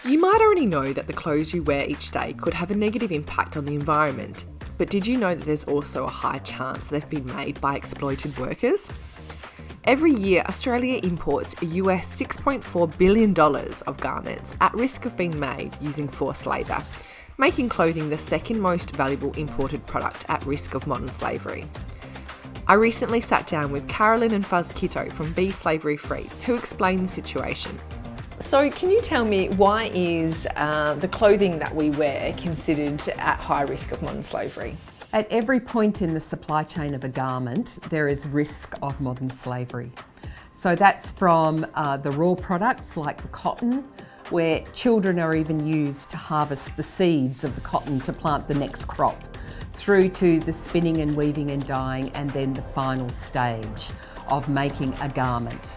You might already know that the clothes you wear each day could have a negative impact on the environment, but did you know that there's also a high chance they've been made by exploited workers? Every year, Australia imports US $6.4 billion of garments at risk of being made using forced labour, making clothing the second most valuable imported product at risk of modern slavery. I recently sat down with Carolyn and Fuzz Kitto from Be Slavery Free, who explained the situation. So can you tell me, why is the clothing that we wear considered at high risk of modern slavery? At every point in the supply chain of a garment, there is risk of modern slavery. So that's from the raw products like the cotton, where children are even used to harvest the seeds of the cotton to plant the next crop, through to the spinning and weaving and dyeing, and then the final stage of making a garment.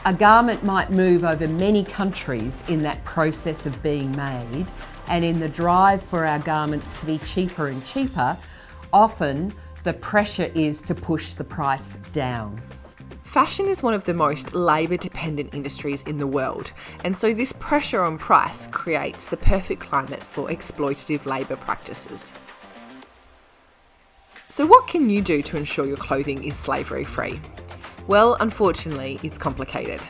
A garment might move over many countries in that process of being made, and in the drive for our garments to be cheaper and cheaper, often the pressure is to push the price down. Fashion is one of the most labour-dependent industries in the world, and so this pressure on price creates the perfect climate for exploitative labour practices. So what can you do to ensure your clothing is slavery-free? Well, unfortunately, it's complicated.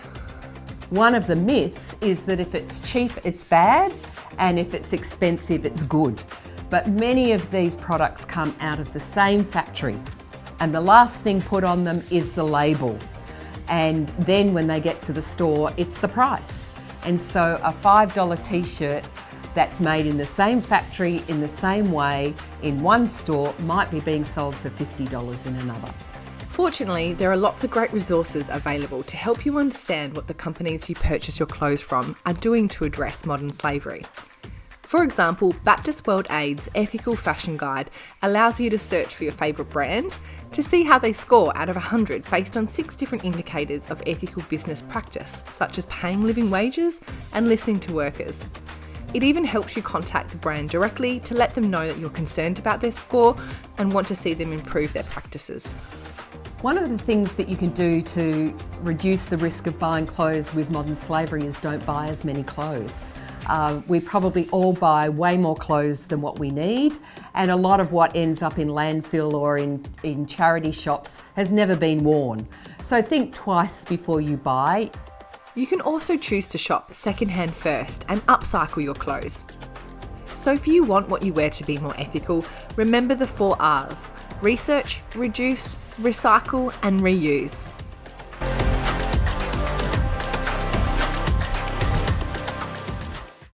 One of the myths is that if it's cheap, it's bad, and if it's expensive, it's good. But many of these products come out of the same factory, and the last thing put on them is the label. And then when they get to the store, it's the price. And so a $5 t-shirt that's made in the same factory, in the same way, in one store, might be being sold for $50 in another. Fortunately, there are lots of great resources available to help you understand what the companies you purchase your clothes from are doing to address modern slavery. For example, Baptist World Aid's Ethical Fashion Guide allows you to search for your favourite brand to see how they score out of 100 based on 6 different indicators of ethical business practice, such as paying living wages and listening to workers. It even helps you contact the brand directly to let them know that you're concerned about their score and want to see them improve their practices. One of the things that you can do to reduce the risk of buying clothes with modern slavery is don't buy as many clothes. We probably all buy way more clothes than what we need, and a lot of what ends up in landfill or in charity shops has never been worn. So think twice before you buy. You can also choose to shop secondhand first and upcycle your clothes. So if you want what you wear to be more ethical, remember the 4 R's: research, reduce, recycle and reuse.